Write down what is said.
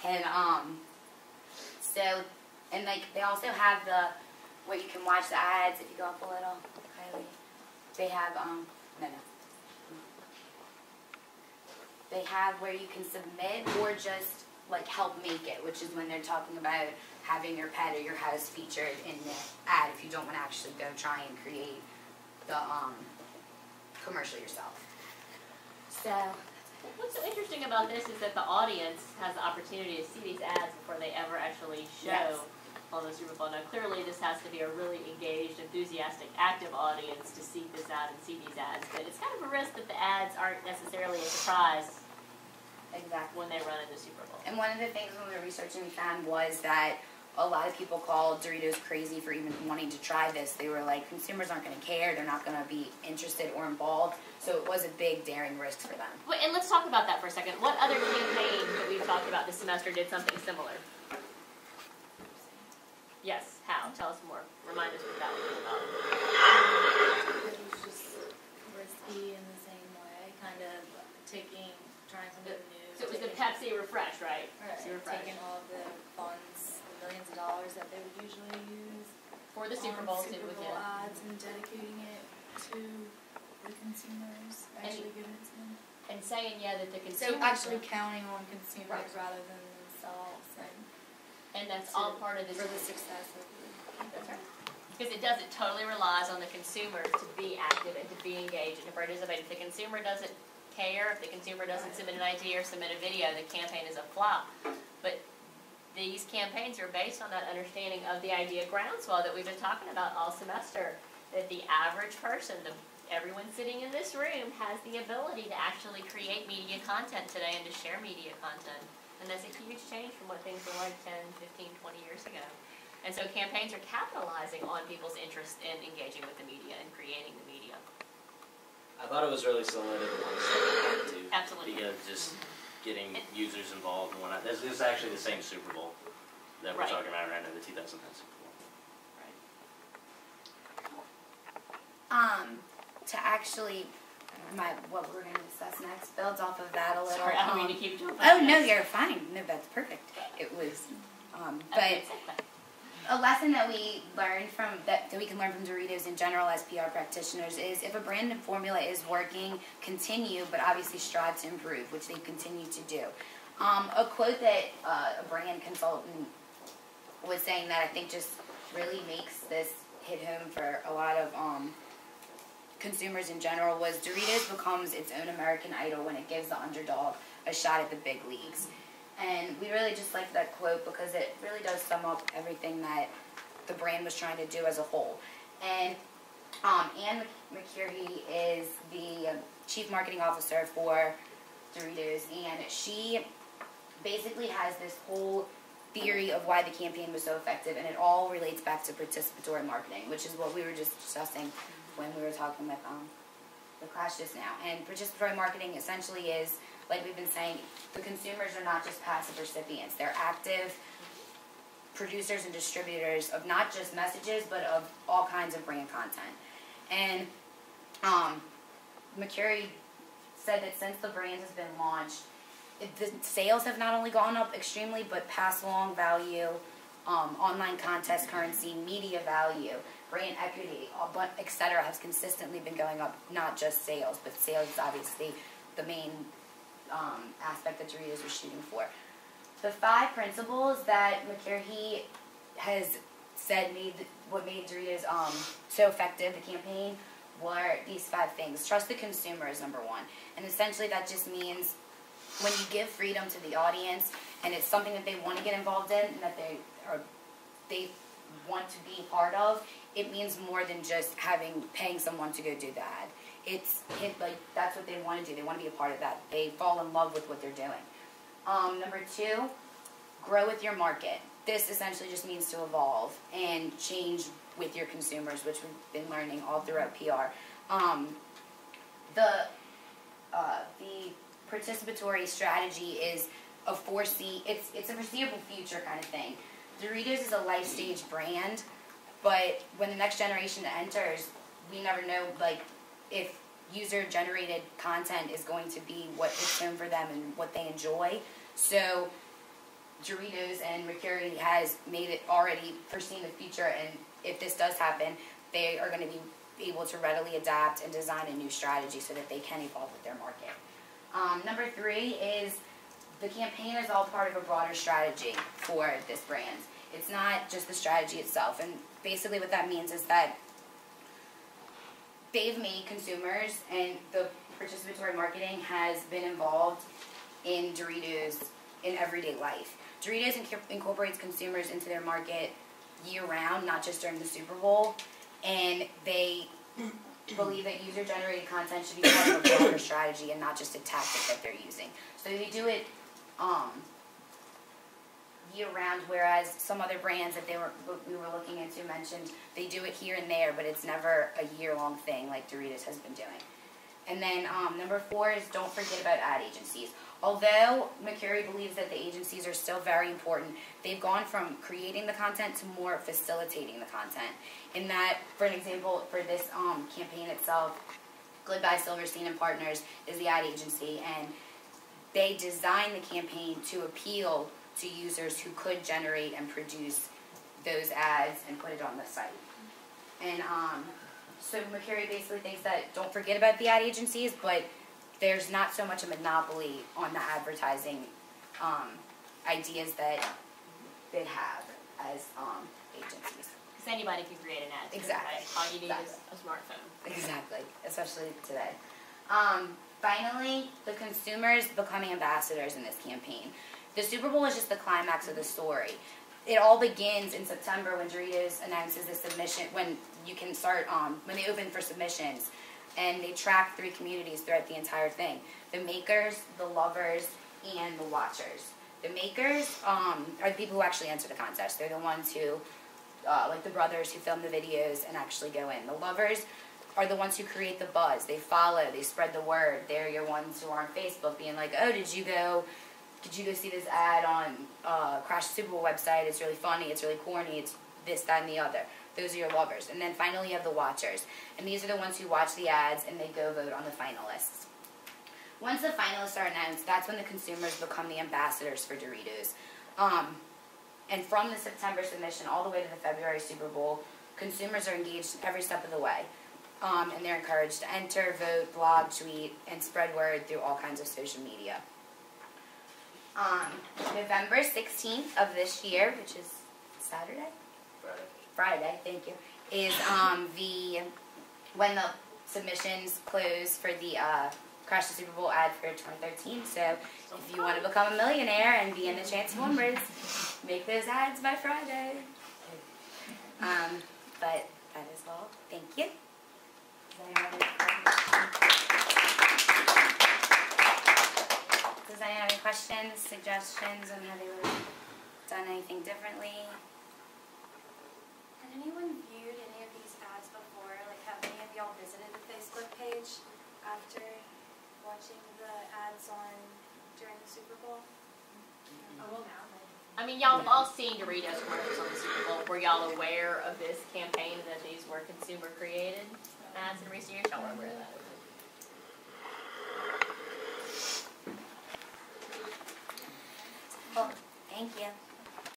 And so, and like they also have the where you can watch the ads. If you go up a little, Kylie, they have no. They have where you can submit or just like help make it, which is when they're talking about having your pet or your house featured in the ad if you don't want to actually go try and create the commercial yourself. So what's so interesting about this is that the audience has the opportunity to see these ads before they ever actually show on the Super Bowl. Now clearly this has to be a really engaged, enthusiastic, active audience to seek this out and see these ads, but it's kind of a risk that the ads aren't necessarily a surprise when they run in the Super Bowl. And one of the things when we were researching we found was that a lot of people called Doritos crazy for even wanting to try this. They were like, consumers aren't going to care, they're not going to be interested or involved, so it was a big, daring risk for them. Well, and let's talk about that for a second. What other campaign that we've talked about this semester did something similar? Yes, how? Tell us more. Remind us what that was about. It was just risky in the same way, kind of trying something new. So it was the Pepsi Refresh, right? Right, Pepsi Refresh. taking all of the funds, the millions of dollars that they would usually use For the Super Bowl, Super Bowl ads and dedicating it to the consumers, actually giving it to them. And saying, that the consumers... So actually counting on consumers rather than themselves. And that's all part of this... For the success of the... That's right. Because it totally relies on the consumer to be active and to be engaged and to participate. If the consumer doesn't care, if the consumer doesn't submit an idea or submit a video, the campaign is a flop. But these campaigns are based on that understanding of the idea groundswell that we've been talking about all semester, that the average person, everyone sitting in this room has the ability to actually create media content today and to share media content. And that's a huge change from what things were like 10, 15, 20 years ago. And so campaigns are capitalizing on people's interest in engaging with the media and creating the media. I thought it was really similar to the one that too. Absolutely. Because just getting users involved and whatnot. This is actually the same Super Bowl that we're talking about right now, the 2010 Super Bowl. Right. To actually, what we're going to discuss next builds off of that a little. Sorry, I don't mean to keep jumping. Oh, no, you're fine. No, that's perfect. It was, but a lesson that we learned that we can learn from Doritos in general as PR practitioners is if a brand and formula is working, continue, but obviously strive to improve, which they continue to do. A quote that a brand consultant was saying that I think just really makes this hit home for a lot of consumers in general was Doritos becomes its own American Idol when it gives the underdog a shot at the big leagues. And we really just like that quote because it really does sum up everything that the brand was trying to do as a whole. And Ann McCurry is the Chief Marketing Officer for Doritos, and she basically has this whole theory of why the campaign was so effective, and it all relates back to participatory marketing, which is what we were just discussing when we were talking with the class just now. And participatory marketing essentially is, like we've been saying, the consumers are not just passive recipients. They're active producers and distributors of not just messages, but of all kinds of brand content. And McCurry said that since the brand has been launched, the sales have not only gone up extremely, but pass along value, online contest currency, media value, brand equity, etc. has consistently been going up, not just sales, but sales is obviously the main aspect that Doritos was shooting for. The 5 principles that McCurry has said what made Doritos so effective, the campaign, were these 5 things. Trust the consumer is number 1. And essentially that just means when you give freedom to the audience and it's something that they want to get involved in and that they want to be part of, it means more than just paying someone to go do the ad. Like that's what they want to do. They want to be a part of that. They fall in love with what they're doing. Number 2, grow with your market. This essentially just means to evolve and change with your consumers, which we've been learning all throughout PR. The participatory strategy is it's a foreseeable future kind of thing. Doritos is a life stage brand, but when the next generation enters, we never know if user-generated content is going to be what hits home for them and what they enjoy. So Doritos and Mercury has made it already foreseen the future, and if this does happen, they are going to be able to readily adapt and design a new strategy so that they can evolve with their market. Number 3 is the campaign is all part of a broader strategy for this brand. It's not just the strategy itself, and basically what that means is that they've made consumers, and the participatory marketing has been involved in Doritos in everyday life. Doritos incorporates consumers into their market year-round, not just during the Super Bowl, and they believe that user-generated content should be part of a broader strategy and not just a tactic that they're using. So they do it year-round, whereas some other brands that we were looking into mentioned they do it here and there, but it's never a year-long thing like Doritos has been doing. And then number 4 is don't forget about ad agencies. Although Mercury believes that the agencies are still very important, they've gone from creating the content to more facilitating the content. In that, for an example, for this campaign itself, Goodbye Silverstein and Partners is the ad agency, and they designed the campaign to appeal to users who could generate and produce those ads and put it on the site. And so Mercury basically thinks that don't forget about the ad agencies, but there's not so much a monopoly on the advertising ideas that they have as agencies. Because anybody can create an ad. Exactly. Right? All you need is a smartphone. Exactly, especially today. Finally, the consumers becoming ambassadors in this campaign. The Super Bowl is just the climax of the story. It all begins in September when Doritos announces the submission, when you can start, when they open for submissions, and they track 3 communities throughout the entire thing. The makers, the lovers, and the watchers. The makers are the people who actually enter the contest. They're the ones who, like the brothers who film the videos and actually go in. The lovers are the ones who create the buzz. They follow, they spread the word. They're your ones who are on Facebook being like, oh, did you go see this ad on Crash the Super Bowl website? It's really funny, it's really corny, it's this, that, and the other. Those are your lovers. And then finally you have the watchers. And these are the ones who watch the ads and they go vote on the finalists. Once the finalists are announced, that's when the consumers become the ambassadors for Doritos. And from the September submission all the way to the February Super Bowl, consumers are engaged every step of the way. And they're encouraged to enter, vote, blog, tweet, and spread word through all kinds of social media. November 16th of this year, which is Saturday? Friday, thank you, is when the submissions close for the Crash the Super Bowl ad for 2013. So if you want to become a millionaire and be in the Transformers, make those ads by Friday. But that is all. Thank you. Does anyone have any questions, suggestions on how they would have done anything differently? Had anyone viewed any of these ads before? Like, have any of y'all visited the Facebook page after watching the ads during the Super Bowl? I mean, y'all have all seen Doritos commercials on the Super Bowl. Were y'all aware of this campaign, that these were consumer-created ads in recent years? Y'all were aware of that? Well, thank you.